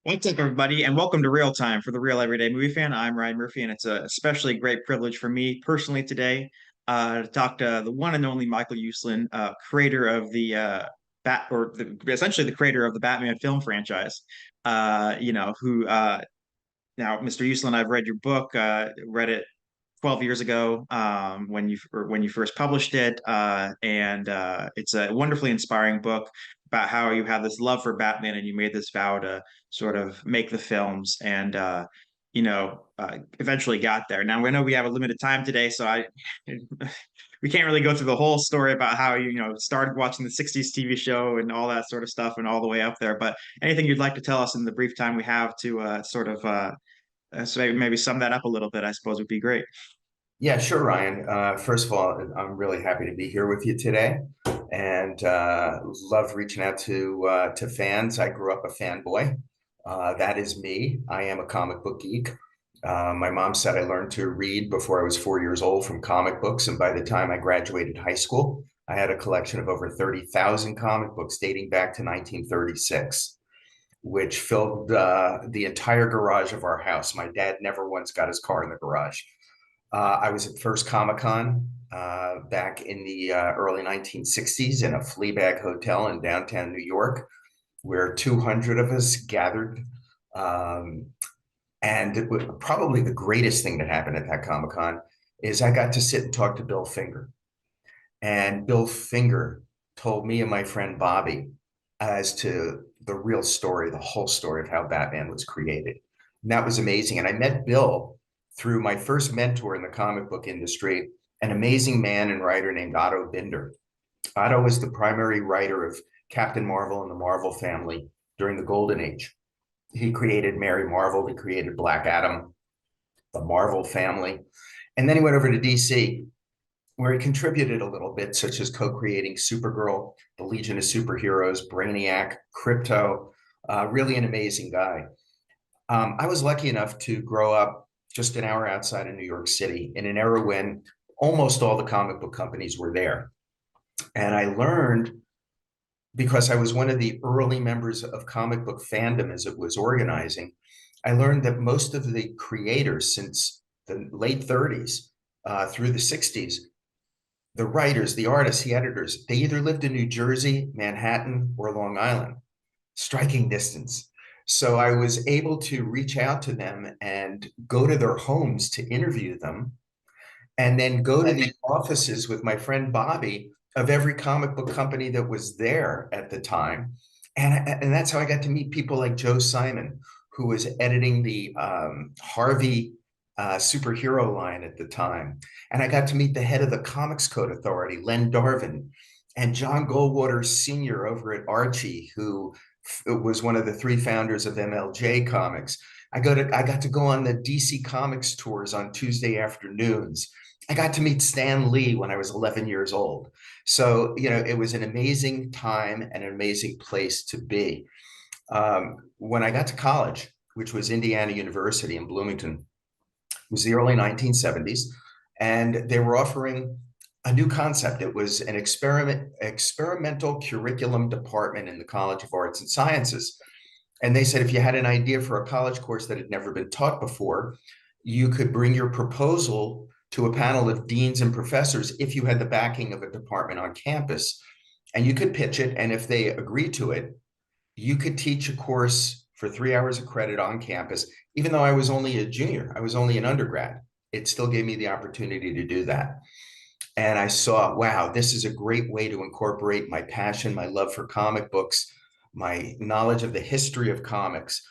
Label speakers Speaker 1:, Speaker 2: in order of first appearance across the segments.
Speaker 1: What's up, everybody, and welcome to Real Time for the Real Everyday Movie Fan. I'm Ryan Murphy, and it's a especially great privilege for me personally today to talk to the one and only Michael Uslan, creator of the essentially the creator of the Batman film franchise. Who now, Mr. Uslan, I've read your book, read it 12 years ago when you first published it, and it's a wonderfully inspiring book about how you have this love for Batman and you made this vow to sort of make the films and eventually got there. Now we know we have a limited time today, so I we can't really go through the whole story about how you started watching the 60s TV show and all that sort of stuff and all the way up there. But anything you'd like to tell us in the brief time we have to so maybe sum that up a little bit, I suppose would be great.
Speaker 2: Yeah, sure, Ryan. First of all, I'm really happy to be here with you today, and love reaching out to fans. I grew up a fanboy. That is me. I am a comic book geek. My mom said I learned to read before I was 4 years old from comic books, and by the time I graduated high school, I had a collection of over 30,000 comic books dating back to 1936, which filled the entire garage of our house. My dad never once got his car in the garage. I was at First Comic Con back in the early 1960s in a Fleabag hotel in downtown New York, where 200 of us gathered. And probably the greatest thing that happened at that Comic Con is I got to sit and talk to Bill Finger. And Bill Finger told me and my friend Bobby as to the real story, the whole story of how Batman was created. And that was amazing. And I met Bill through my first mentor in the comic book industry, an amazing man and writer named Otto Binder. Otto was the primary writer of Captain Marvel and the Marvel family during the Golden Age. He created Mary Marvel, he created Black Adam, the Marvel family. And then he went over to DC, where he contributed a little bit, such as co-creating Supergirl, the Legion of Superheroes, Brainiac, Crypto, really an amazing guy. I was lucky enough to grow up just an hour outside of New York City in an era when almost all the comic book companies were there. And I learned, because I was one of the early members of comic book fandom as it was organizing, I learned that most of the creators since the late 30s through the 60s, the writers, the artists, the editors, they either lived in New Jersey, Manhattan, or Long Island, striking distance. So I was able to reach out to them and go to their homes to interview them, and then go to the offices with my friend Bobby of every comic book company that was there at the time. And that's how I got to meet people like Joe Simon, who was editing the Harvey superhero line at the time. And I got to meet the head of the Comics Code Authority, Len Darvin, and John Goldwater Sr. over at Archie, who was one of the three founders of MLJ Comics. I got to go on the DC Comics tours on Tuesday afternoons. I got to meet Stan Lee when I was 11 years old. So, it was an amazing time and an amazing place to be. When I got to college, which was Indiana University in Bloomington, it was the early 1970s, and they were offering a new concept. It was an experimental curriculum department in the College of Arts and Sciences. And they said if you had an idea for a college course that had never been taught before, you could bring your proposal to a panel of deans and professors if you had the backing of a department on campus. And you could pitch it, and if they agreed to it, you could teach a course for 3 hours of credit on campus. Even though I was only a junior, I was only an undergrad, it still gave me the opportunity to do that. And I saw, wow, this is a great way to incorporate my passion, my love for comic books, my knowledge of the history of comics.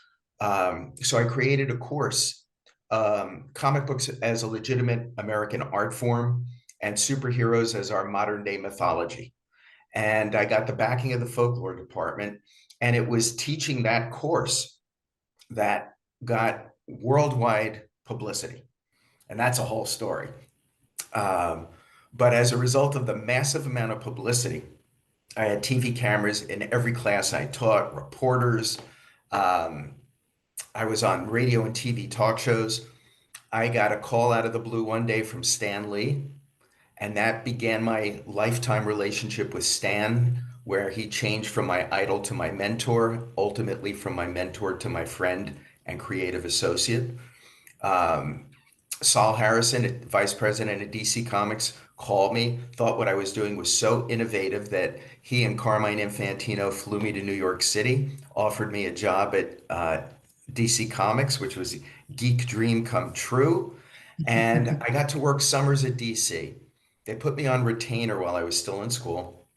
Speaker 2: So I created a course, comic books as a legitimate American art form and superheroes as our modern day mythology. And I got the backing of the folklore department, and it was teaching that course that got worldwide publicity. And that's a whole story. But as a result of the massive amount of publicity, I had TV cameras in every class I taught, reporters. I was on radio and TV talk shows. I got a call out of the blue one day from Stan Lee, and that began my lifetime relationship with Stan, where he changed from my idol to my mentor, ultimately from my mentor to my friend and creative associate. Um, Saul Harrison, vice president at DC Comics, called me, thought what I was doing was so innovative that he and Carmine Infantino flew me to New York City, offered me a job at DC Comics, which was a geek dream come true. And I got to work summers at DC. They put me on retainer while I was still in school.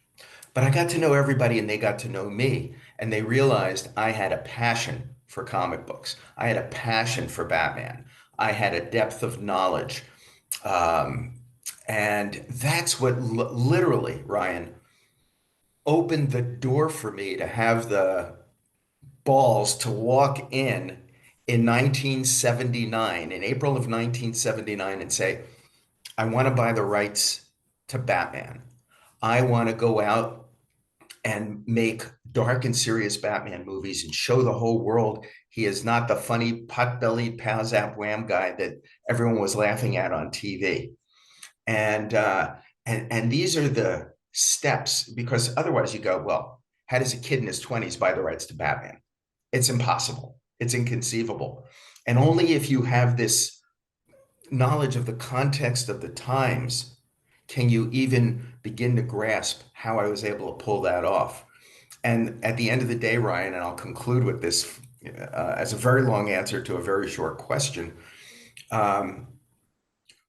Speaker 2: But I got to know everybody and they got to know me. And they realized I had a passion for comic books. I had a passion for Batman. I had a depth of knowledge. Um, and that's what literally, Ryan, opened the door for me to have the balls to walk in 1979, in April of 1979, and say, I want to buy the rights to Batman. I want to go out and make dark and serious Batman movies and show the whole world he is not the funny pot-bellied Pazap Wham guy that everyone was laughing at on TV. And and these are the steps, because otherwise you go, well, how does a kid in his 20s buy the rights to Batman? It's impossible. It's inconceivable. And only if you have this knowledge of the context of the times can you even begin to grasp how I was able to pull that off. And at the end of the day, Ryan, and I'll conclude with this as a very long answer to a very short question. Um,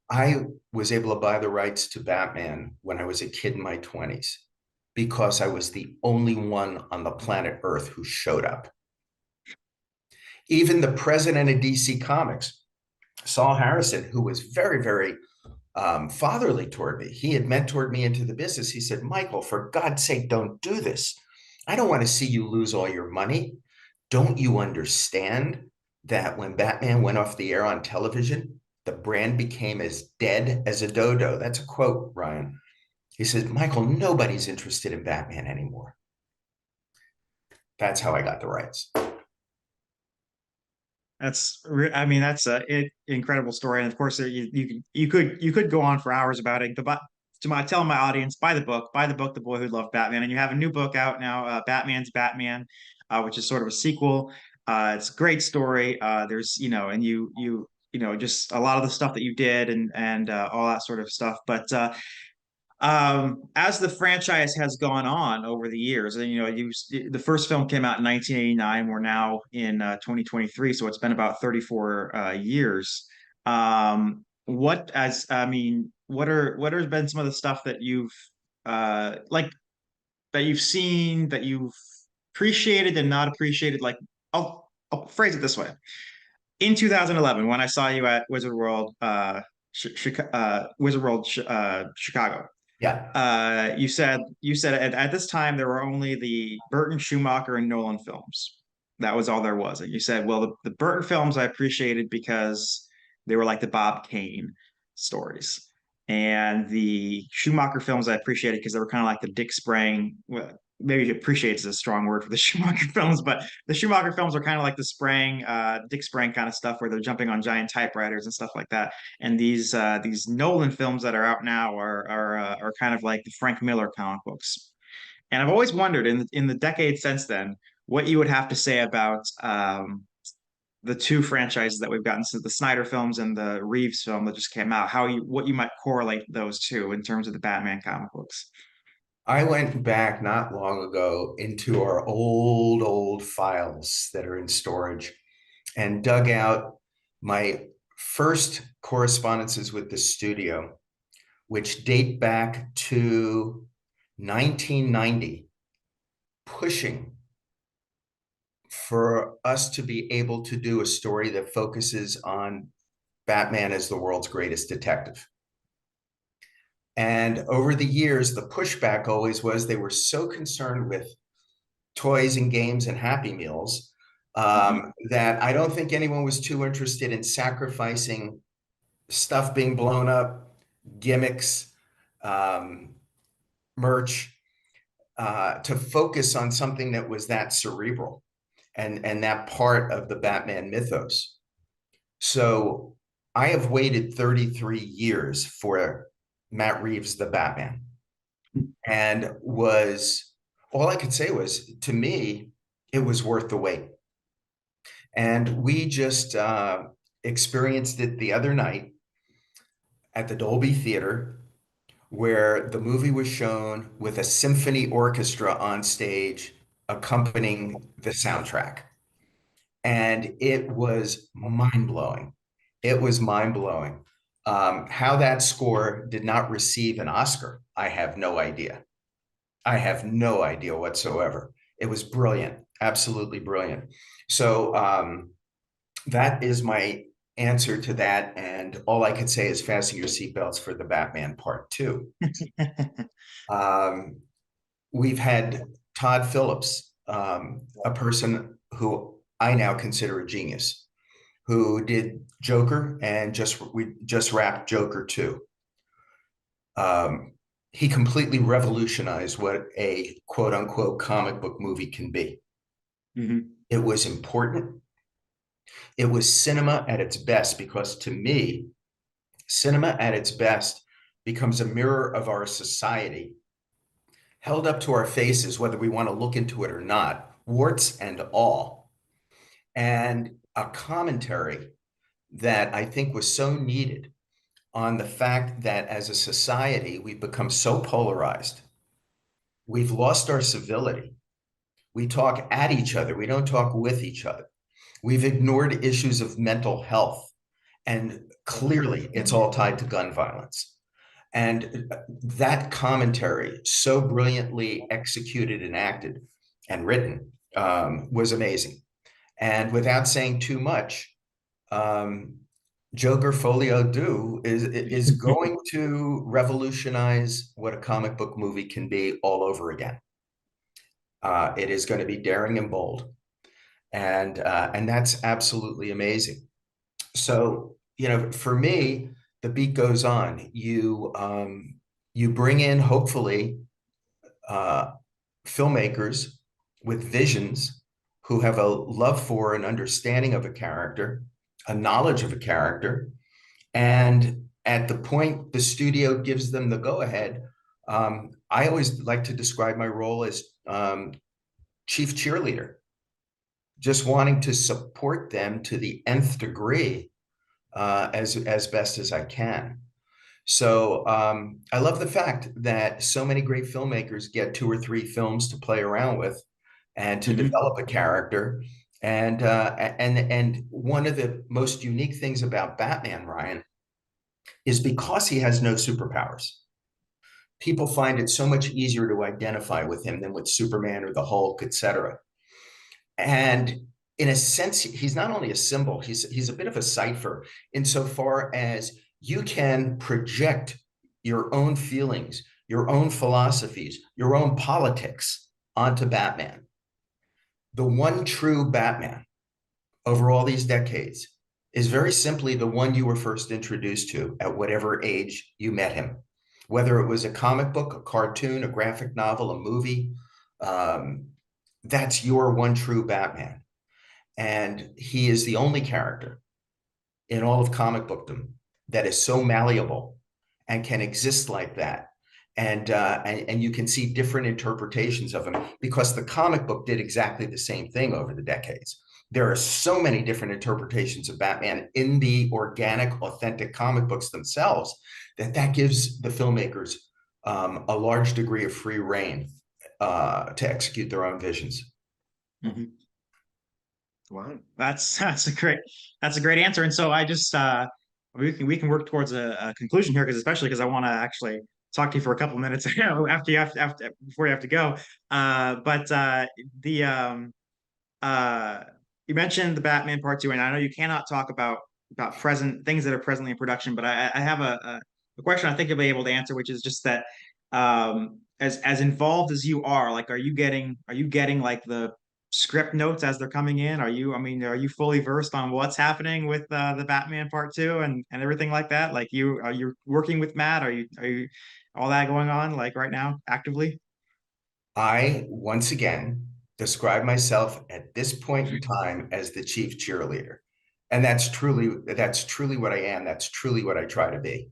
Speaker 2: I was able to buy the rights to Batman when I was a kid in my 20s because I was the only one on the planet Earth who showed up. Even the president of DC Comics, Saul Harrison, who was very, very fatherly toward me. He had mentored me into the business. He said, Michael, for God's sake, don't do this. I don't want to see you lose all your money. Don't you understand that when Batman went off the air on television, the brand became as dead as a dodo? That's a quote, Ryan. He said, Michael, nobody's interested in Batman anymore. That's how I got the rights.
Speaker 1: I mean, that's a incredible story, and of course, you could go on for hours about it. But to my tell my audience, buy the book, The Boy Who Loved Batman, and you have a new book out now, Batman's Batman, which is sort of a sequel. It's a great story. There's and just a lot of the stuff that you did and all that sort of stuff. But as the franchise has gone on over the years, and the first film came out in 1989. We're now in 2023, so it's been about 34 years. What has been some of the stuff that you've like that you've seen that you've appreciated and not appreciated? Like, I'll phrase it this way. In 2011, when I saw you at Wizard World, Chicago,
Speaker 2: Yeah.
Speaker 1: you said at this time there were only the Burton, Schumacher, and Nolan films. That was all there was. And you said, well, the Burton films I appreciated because they were like the Bob Kane stories. And the Schumacher films I appreciated because they were kind of like the Dick Sprang. Well, maybe appreciate is a strong word for the Schumacher films, but the Schumacher films are kind of like the Sprang, Dick Sprang kind of stuff where they're jumping on giant typewriters and stuff like that. And these Nolan films that are out now are kind of like the Frank Miller comic books. And I've always wondered in the decades since then what you would have to say about the two franchises that we've gotten since the Snyder films and the Reeves film that just came out. How you what you might correlate those two in terms of the Batman comic books.
Speaker 2: I went back not long ago into our old files that are in storage and dug out my first correspondences with the studio, which date back to 1990, pushing for us to be able to do a story that focuses on Batman as the world's greatest detective. And over the years, the pushback always was they were so concerned with toys and games and Happy Meals
Speaker 1: Mhm.
Speaker 2: that I don't think anyone was too interested in sacrificing stuff being blown up, gimmicks, um, merch, to focus on something that was that cerebral and that part of the Batman mythos. So I have waited 33 years for Matt Reeves' The Batman and was all I could say was, to me, it was worth the wait. And we just experienced it the other night at the Dolby Theater, where the movie was shown with a symphony orchestra on stage accompanying the soundtrack. And it was mind blowing. It was mind blowing. How that score did not receive an Oscar, I have no idea. I have no idea whatsoever. It was brilliant, absolutely brilliant. So that is my answer to that. And all I could say is fasten your seatbelts for the Batman Part Two. Um, we've had Todd Phillips, a person who I now consider a genius, who did Joker and we just wrapped Joker 2. Um, he completely revolutionized what a quote unquote comic book movie can be.
Speaker 1: Mhm.
Speaker 2: It was important. It was cinema at its best because to me, cinema at its best becomes a mirror of our society held up to our faces, whether we want to look into it or not, warts and all, and a commentary that I think was so needed on the fact that as a society, we've become so polarized. We've lost our civility. We talk at each other, we don't talk with each other. We've ignored issues of mental health, and clearly it's all tied to gun violence. And that commentary, so brilliantly executed and acted and written, was amazing. And without saying too much, um, Joker Folio Do is going to revolutionize what a comic book movie can be all over again. It is going to be daring and bold, and that's absolutely amazing. So for me, the beat goes on. You bring in hopefully uh, filmmakers with visions who have a love for and understanding of a character, a knowledge of a character, and at the point the studio gives them the go ahead, I always like to describe my role as chief cheerleader, just wanting to support them to the nth degree as best as I can. So I love the fact that so many great filmmakers get 2 or 3 films to play around with and to
Speaker 1: Mhm.
Speaker 2: develop a character. And one of the most unique things about Batman, Ryan, is because he has no superpowers. People find it so much easier to identify with him than with Superman or the Hulk, etc. And in a sense, he's not only a symbol, he's a bit of a cipher insofar as you can project your own feelings, your own philosophies, your own politics onto Batman. The one true Batman over all these decades is very simply the one you were first introduced to at whatever age you met him, whether it was a comic book, a cartoon, a graphic novel, a movie. Um, that's your one true Batman. And he is the only character in all of comic bookdom that is so malleable and can exist like that. And you can see different interpretations of him because the comic book did exactly the same thing over the decades. There are so many different interpretations of Batman in the organic, authentic comic books themselves that gives the filmmakers a large degree of free reign to execute their own visions.
Speaker 1: Mhm. Wow, that's a great answer. And so I just we can work towards a conclusion here because especially because I want to actually talk to you for a couple minutes after you have after before you have to go. But the uh you mentioned the Batman Part Two, and I know you cannot talk about present things that are presently in production, but I have a question I think you'll be able to answer, which is just that as involved as you are, like are you getting like the script notes as they're coming in? Are you fully versed on what's happening with the Batman Part Two and everything like that? Like are you working with Matt? Are you all that going on like right now actively?
Speaker 2: I once again describe myself at this point in time as the chief cheerleader. And that's truly what I am. That's truly what I try to be.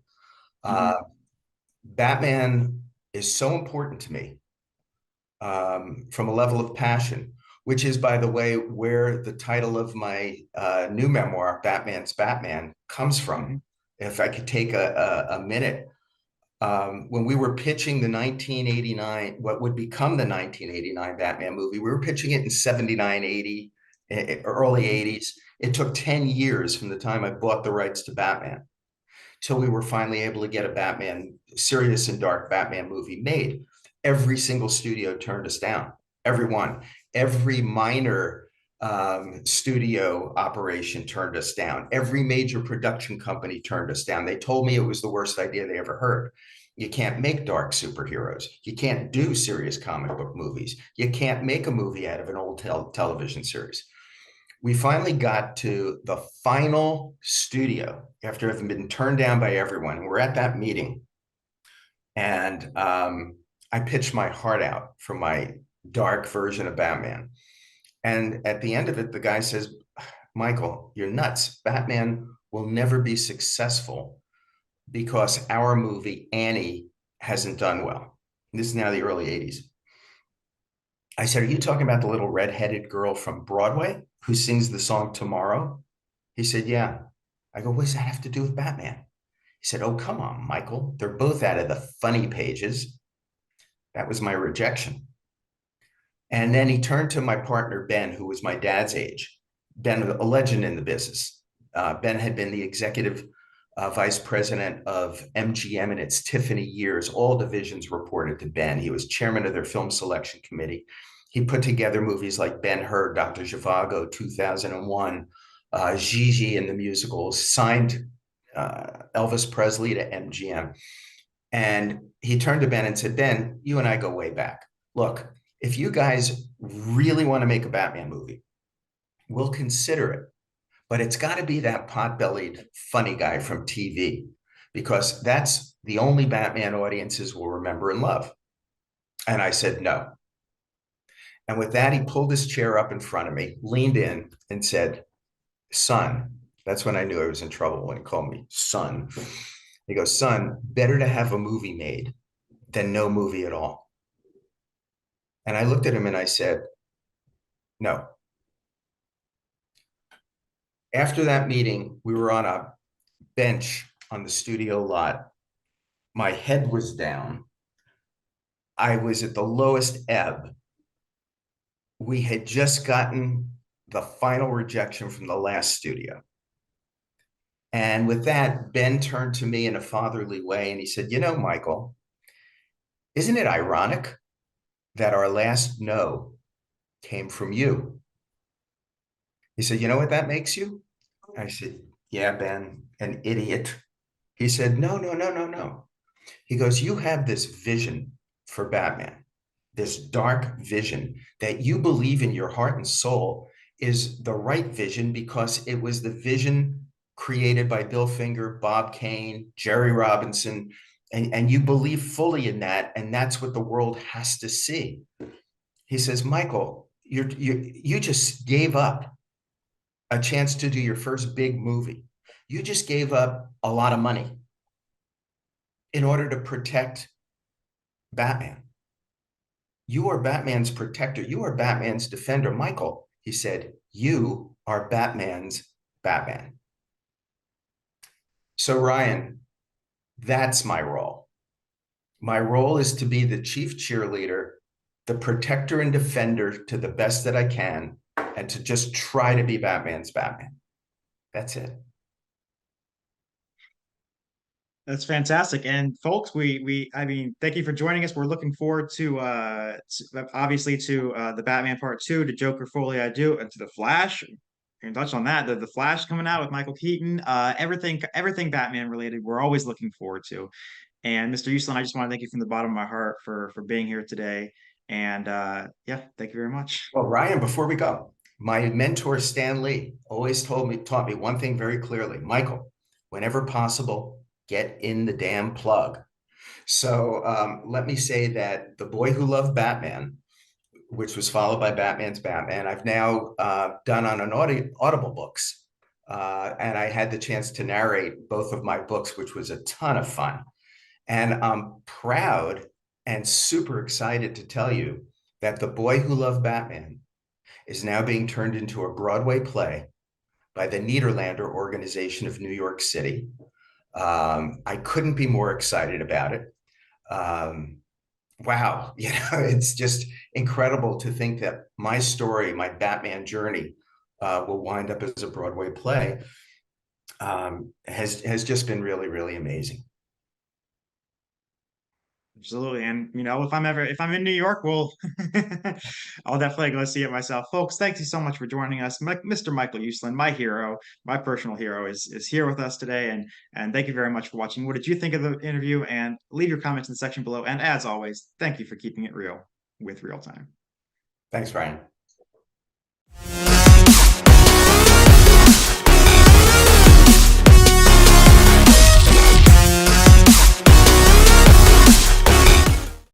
Speaker 2: Uh,
Speaker 1: Mhm.
Speaker 2: Batman is so important to me from a level of passion, which is, by the way, where the title of my new memoir, Batman's Batman, comes from.
Speaker 1: Mhm.
Speaker 2: If I could take a minute, when we were pitching the 1989, what would become the 1989 Batman movie, we were pitching it in 79, 80, early
Speaker 1: Mhm.
Speaker 2: 80s. It took 10 years from the time I bought the rights to Batman till we were finally able to get a Batman, serious and dark Batman movie made. Every single studio turned us down. Everyone, every minor studio operation turned us down. Every major production company turned us down. They told me it was the worst idea they ever heard. You can't make dark superheroes. You can't do serious comic book movies. You can't make a movie out of an old television series. We finally got to the final studio after having been turned down by everyone. We're at that meeting, and I pitched my heart out for my dark version of Batman. And at the end of it, the guy says, Michael, you're nuts. Batman will never be successful because our movie, Annie, hasn't done well. This is now the early 80s. I said, are you talking about the little redheaded girl from Broadway who sings the song Tomorrow? He said, yeah. I go, what does that have to do with Batman? He said, oh, come on, Michael. They're both out of the funny pages. That was my rejection. And then he turned to my partner, Ben, who was my dad's age. Ben, a legend in the business. Ben had been the executive vice president of MGM in its Tiffany years. All divisions reported to Ben. He was chairman of their film selection committee. He put together movies like Ben-Hur, Dr. Zhivago, 2001, Gigi and the musicals, signed Elvis Presley to MGM. And he turned to Ben and said, Ben, you and I go way back. Look, if you guys really want to make a Batman movie, we'll consider it. But it's got to be that pot-bellied funny guy from TV, because that's the only Batman audiences will remember and love. And I said, no. And with that, he pulled his chair up in front of me, leaned in, and said, son, that's when I knew I was in trouble when he called me son. He goes, son, better to have a movie made than no movie at all. And I looked at him and I said, no. After that meeting, we were on a bench on the studio lot. My head was down. I was at the lowest ebb. We had just gotten the final rejection from the last studio. And with that, Ben turned to me in a fatherly way and he said, you know, Michael, isn't it ironic that our last no came from you? He said, you know what that makes you? I said, yeah, Ben, an idiot. He said, no, no, no, no, no. He goes, you have this vision for Batman, this dark vision that you believe in your heart and soul is the right vision because it was the vision created by Bill Finger, Bob Kane, Jerry Robinson, and you believe fully in that, and that's what the world has to see. He says, Michael, you just gave up a chance to do your first big movie. You just gave up a lot of money in order to protect Batman. You are Batman's protector. You are Batman's defender. Michael, he said, you are Batman's Batman. So, Ryan, that's my role. My role is to be the chief cheerleader, the protector and defender to the best that I can, and to just try to be Batman's Batman. That's it.
Speaker 1: That's fantastic. And folks, I mean, thank you for joining us. We're looking forward to obviously to the Batman Part 2, to Joker Foley I Do, and to the Flash. You can touch on that. The Flash coming out with Michael Keaton. Everything Batman related, we're always looking forward to. And Mr. Uslan, I just want to thank you from the bottom of my heart for being here today. And yeah, thank you very much.
Speaker 2: Well, Ryan, before we go, my mentor, Stan Lee, always taught me one thing very clearly. Michael, whenever possible, get in the damn plug. So let me say that The Boy Who Loved Batman, which was followed by Batman's Batman, I've now done on an Audible books. And I had the chance to narrate both of my books, which was a ton of fun. And I'm proud and super excited to tell you that The Boy Who Loved Batman is now being turned into a Broadway play by the Niederlander organization of New York City. I couldn't be more excited about it. Um, wow, it's just incredible to think that my story, my Batman journey, will wind up as a Broadway play. Has just been really, really amazing.
Speaker 1: Absolutely. And if I'm in New York, we'll I'll definitely go see it myself. Folks, thank you so much for joining us. Mr. Michael Uslan, my hero, my personal hero, is here with us today. And thank you very much for watching. What did you think of the interview? And leave your comments in the section below. And as always, thank you for keeping it real with Real Time.
Speaker 2: Thanks, Ryan.